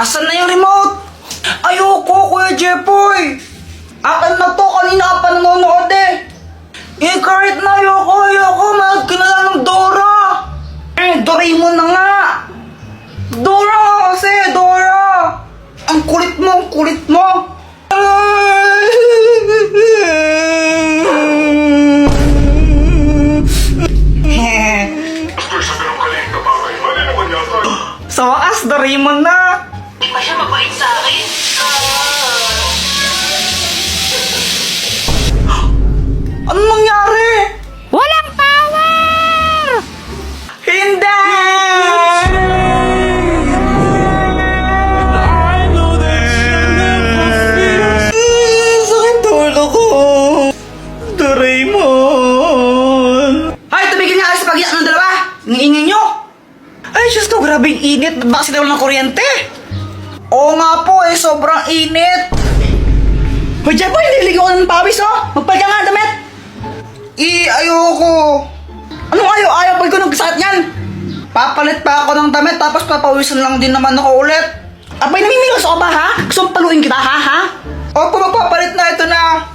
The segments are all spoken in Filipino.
Asan na yung remote? Ayoko, Kuya Jepoy! Akin na to, kanina ka pa nanonood eh! Kahit na ayoko, mahal ka na lang ng Dora! Doraemon na nga! Dora kasi, Dora! Ang kulit mo! Sa wakas, Doraemon na! Hindi pa siya mabait sa akin. Ano nangyari? Walang power! Hindi! Sakit ulo ko! Doraemon! Hay, tumigil nga kayo sa pag-iyak ng dalawa! Ang nyo! Ay, Diyos ko, grabe yung init! Ba't ba kasi nawala ng kuryente? Oo nga po eh, sobrang init! Hoy, Jepoy, nililigo ko ng pawis oh! Magpalit ka nga ng damit! Ayoko! Anong ayaw? Pag ko nagsakit yan! Papalit pa ako ng damit tapos papawisan lang din naman ako ulit! Abay, namimilos ako ba ha? Gusto mong paluin kita ha? Opo, magpapalit na, ito na!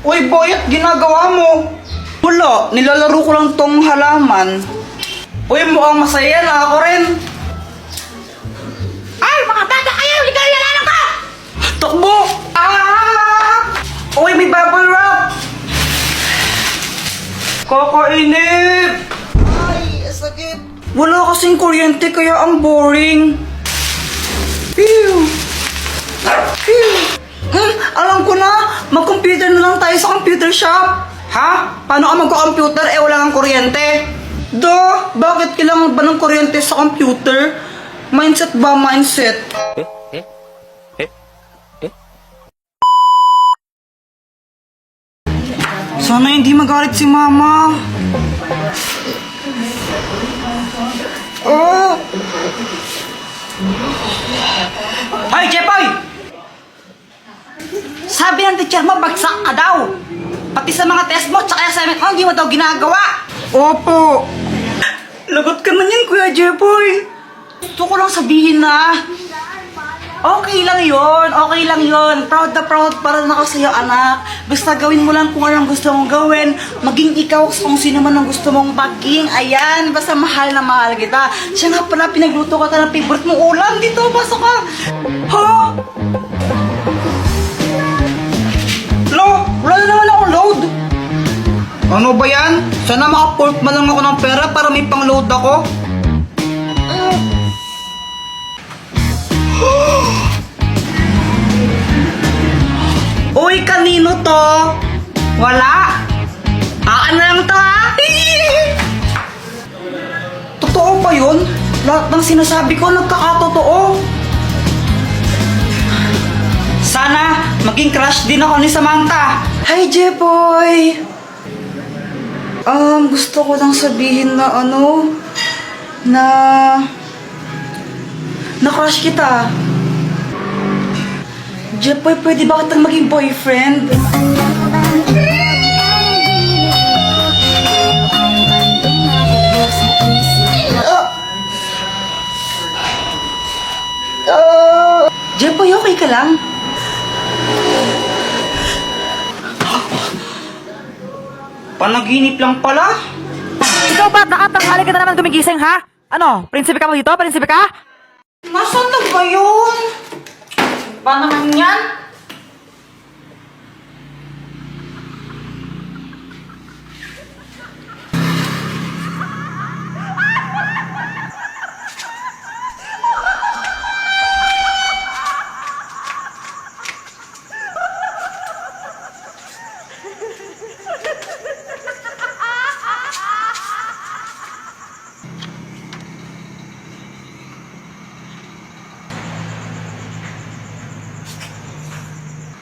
Uy, Boyet, ginagawa mo? Wala, nilalaro ko lang tong halaman. Uy, mukhang masaya na ako rin. Ay, mga bata kayo! Ligaw na lang ka! Takbo! Uy, may bubble wrap! Kakainip! Ay, sakit! Wala kasing kuryente kaya ang boring. Phew! Alam ko na! Mag-computer na lang tayo sa computer shop! Ha? Paano ka magko-computer wala kang kuryente? Bakit kailangan ba ng kuryente sa computer? Mindset ba mindset? Sana hindi magalit si Mama. Oh! Hoy, Jepoy! Sabi ng teacher mo, bagsak ka daw. Pati sa mga test mo, tsaka assignment mo, hindi mo daw ginagawa. Opo. Lagot ka man yan, Kuya Jepoy. Gusto ko lang sabihin na, okay lang yon. Proud na proud para na ako sa'yo, anak. Basta gawin mo lang kung anong gusto mong gawin. Maging ikaw kung sino man ang gusto mong maging. Ayan, basta mahal na mahal kita. Siya nga pala, pinagluto ka ng favorite mong ulam. Dito, pasok ka. Ha? Wala na naman akong load. Ano ba yan? Sana maka-port man lang ako ng pera para may pang-load ako. Uy, kanino to? Wala. Ano lang to ha? Totoo ba yun? Lahat ng sinasabi ko nagkakatotoo. Sana maging crush din ako ni Samantha. Hi, Jepoy! Gusto ko lang sabihin na na crush kita. Jepoy, pwede ba kitang maging boyfriend? Jepoy, okay ka lang? Panaginip lang pala? Ikaw ba? Nakatanghali ka na naman gumigising, ha? Ano? Prinsipe ka mo dito? Prinsipe ka? Nasaan na ba yun? Ba naman yan?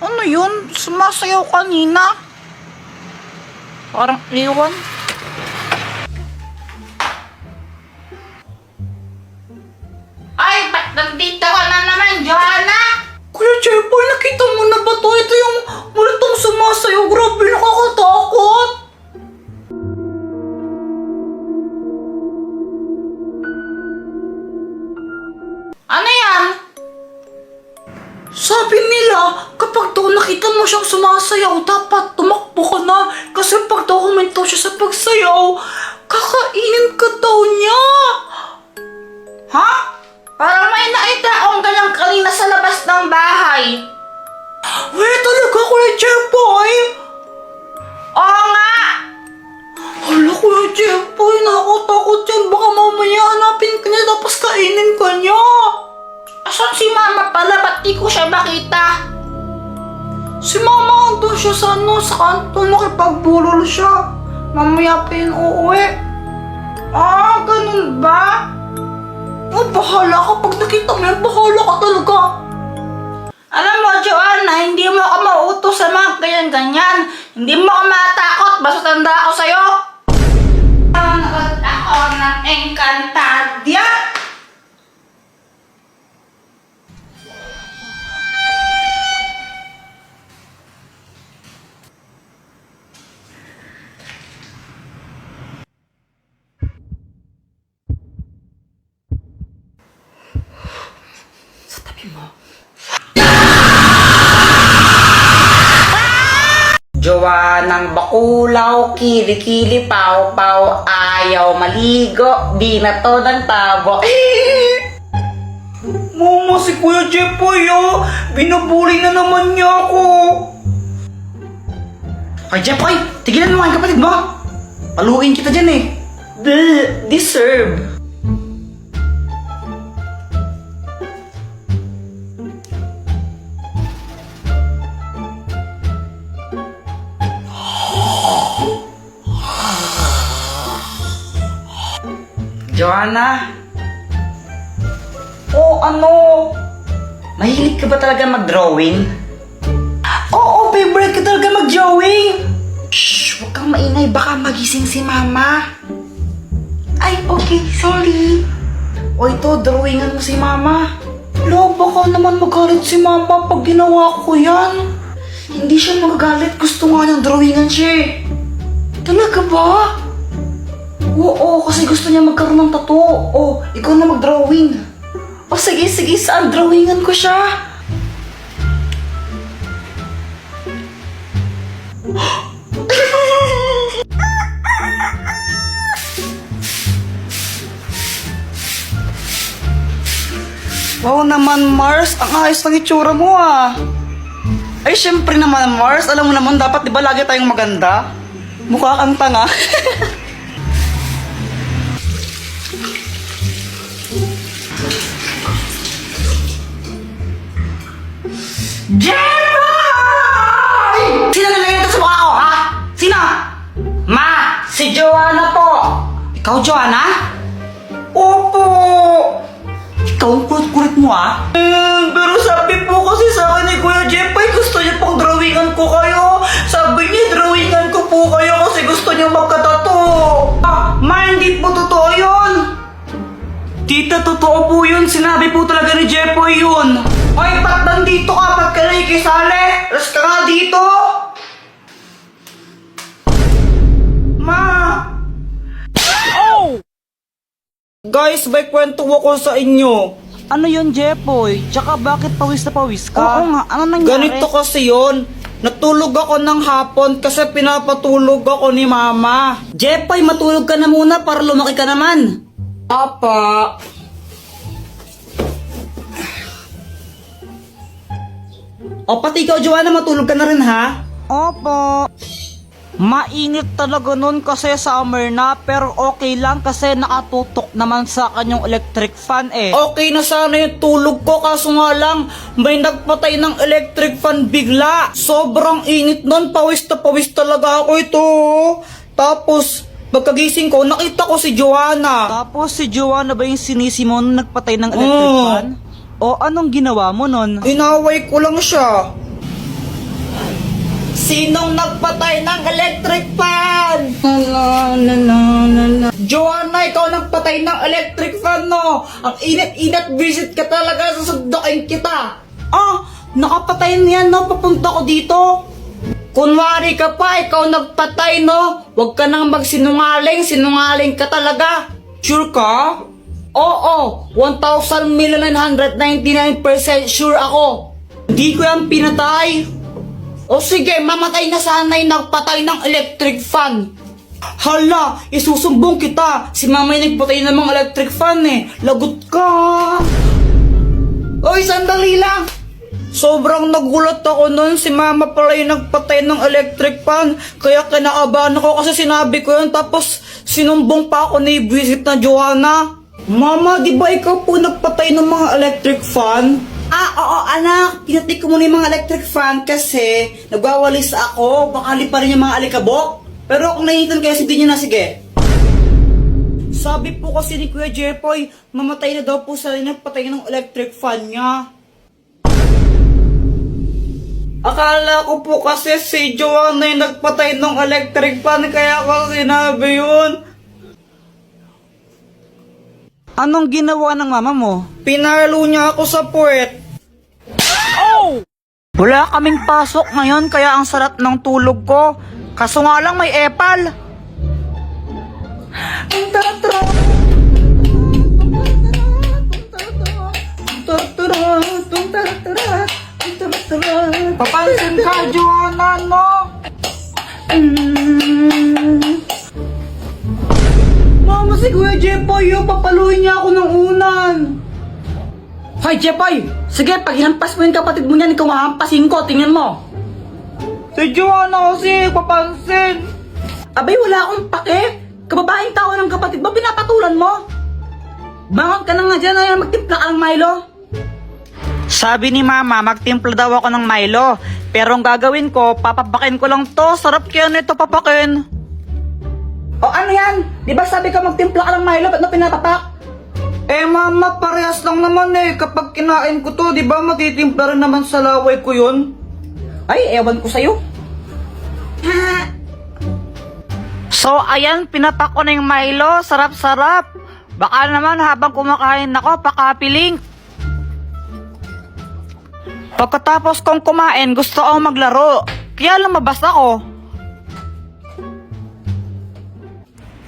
Ano yun? Sumasayaw kanina. Parang iwan. Ay, ba't nandito ka na naman, Johanna? Kuya Jepoy, nakita mo na ba to? Ito yung multong sumasayaw. Grabe, nakakatakot. nakita mo siyang sumasayaw, dapat tumakbo ka na. Kasi pag daw huminto siya sa pagsayaw, kakainin ka daw niya. Ha? Parang may nakita akong ganyan kanina sa labas ng bahay. Wait, talaga, Kuya Jeboy? Oo nga! Hala, Kuya Jeboy, nakakatakot yan. Baka mamaya hanapin ka niya tapos kainin ka niya. Asan si mama pala? Ba't di ko siya makita? Si Mama andun siya sa kanto, nakipagbulol siya. Mamaya pa yun uuwi. Ah, ganun ba? Oh, bahala ka. Pag nakita mo yan, bahala ka talaga. Alam mo, Joanna, hindi mo ako mautos sa mga ganyan-ganyan. Hindi mo ako matakot, basta tanda ako sa'yo. Nanood ako ng Encantadia. Sa tabi mo. Joannang bakulaw, kili-kili, paw-paw, ayaw maligo, di na to ng tabo. Mama, si Kuya Jeboy, oh. Binubuli na naman niya ako. Ay, Jeboy, tigilan mo ang kapatid mo. Paluin kita dyan eh. Deserve. Joanna? Oh, ano? Mahilig ka ba talaga mag-drawing? Oo, favorite ka talaga mag-drawing. Shh, huwag kang maingay. Baka magising si Mama. Ay, okay, sorry. O ito, drawingan mo si Mama. Lo, baka naman magalit si Mama pag ginawa ko yan. Hindi siya magagalit. Gusto nga niyang drawingan siya eh. Talaga ba? Oo, kasi gusto niya magkaroon ng tattoo. Oh, ikaw na mag-drawing. O sige, saan drawingan ko siya? Wow naman, Mars. Ang ayos ng itsura mo ah. Ay, syempre naman, Mars. Alam mo naman, dapat di ba lagi tayong maganda? Mukha kang tanga. Jeboy! Sino nalagyan ito sa mukha ko, ha? Sino? Ma, si Joanna po. Ikaw, Joanna? Opo! Ikaw ang kulit-kulit mo, ha? Pero sabi po kasi sa akin ni Kuya Jeboy, gusto niya pang drawingan ko kayo. Sabi niya, drawingan ko po kayo kasi gusto niya magkatato. Ah, ma, hindi po totoo yun. Tita, totoo po yun. Sinabi po talaga ni Jeboy yun. Hoy, ba't nandito ka? Ba't ka nakikisali? Alas ka nga dito. Ma! Oh! Guys, may kwento ako sa inyo. Ano yun, Jepoy? Tsaka bakit pawis na pawis ka? Oo nga, ano nangyari? Ganito kasi yun. Natulog ako ng hapon kasi pinapatulog ako ni Mama. Jepoy, matulog ka na muna para lumaki ka naman. Papa. O pati ikaw, Joanna, matulog ka na rin, ha? Opo. Mainit talaga nun kasi summer na, pero okay lang kasi nakatutok naman sa kanyang electric fan eh. Okay na sana yung tulog ko, kaso nga lang, may nagpatay ng electric fan bigla. Sobrang init nun, pawis na pawis talaga ako ito. Tapos, pagkagising ko, nakita ko si Joanna. Tapos si Joanna ba yung sinisi mo nung nagpatay ng electric Oo. fan? O anong ginawa mo nun? Inaway ko lang siya. Sinong nagpatay ng electric fan? Joanna, ikaw nagpatay ng electric fan, no? Ang init-init, visit ka talaga, susundukin kita. Ah, nakapatay niyan, no? Papunta ko dito. Kunwari ka pa, ikaw nagpatay, no? Huwag ka nang magsinungaling, sinungaling ka talaga. Sure ka? Oo, 1,999% sure ako. Hindi ko yan pinatay. O sige, mamatay na sana yung nagpatay ng electric fan. Hala, isusumbong kita. Si mama yung nagpatay ng mga electric fan eh. Lagot ka. Oy, sandali lang. Sobrang nagulat ako nun. Si mama pala yung nagpatay ng electric fan. Kaya kinakabahan ako kasi sinabi ko yun. Tapos sinumbong pa ako ni Visit na Joanna. Mama, di ba ikaw po nagpatay ng mga electric fan? Oo anak. Pinatay ko muna yung mga electric fan kasi nagwawalis ako. Baka liparin yung mga alikabok. Pero kung nahihitan kaya hindi nyo na, sige. Sabi po kasi ni Kuya Jepoy, mamatay na daw po sa nagpatay ng electric fan niya. Akala ko po kasi si Joanna yung nagpatay ng electric fan, kaya ko sinabi yun. Anong ginawa ng mama mo? Pinalo niya ako sa puwet. Wala kaming pasok ngayon kaya ang sarap ng tulog ko. Kaso nga lang may epal. Papansin ka, Joanna, no? Mama, si Kuya Jepoy, papaluin niya ako ng unan. Hoy, Jepoy! Sige, pag hinampas mo yung kapatid mo niyan, ikaw mahampasin ko, tingnan mo. Si Joanna kasi, papansin. Abay, wala akong pake. Kababaeng tao ng kapatid mo, pinapatulan mo. Bangon ka na nga dyan, ay magtimpla ka ng Milo. Sabi ni mama, magtimpla daw ako ng Milo. Pero ang gagawin ko, papapakin ko lang to. Sarap kaya nito papakin. O ano yan? Di ba sabi ka magtimpla ka ng Milo, ba't na pinapapak? Eh mama, parehas lang naman eh. Kapag kinain ko to, di ba matitimpla rin naman sa laway ko yun? Ay, ewan ko sa'yo. So, ayan, pinapak ko na yung Milo. Sarap-sarap. Baka naman habang kumakain ako, pakapiling. Pagkatapos kong kumain, gusto akong maglaro. Kaya lumabas ako.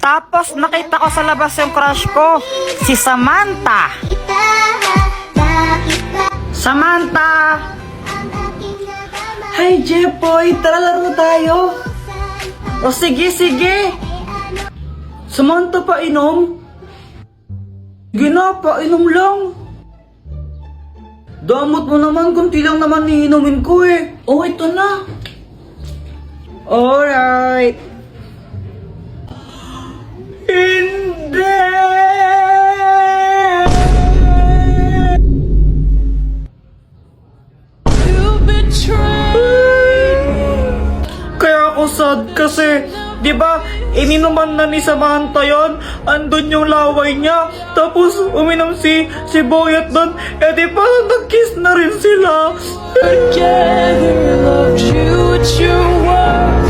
Tapos nakita ko sa labas yung crush ko, si Samantha. Samantha! Hi Jepoy, tara laro tayo. O sige, sige. Samantha, pa inom? Sige na, painom lang. Damot mo naman, kunti lang naman iinumin ko eh. Oh, ito na. Alright. Hindi! Kaya ako sad kasi, di ba, ininuman na ni Samantha yun, andun yung laway niya, tapos uminom si Boyet doon, eh di ba, nag-kiss na rin sila. Together, loved you at your worst.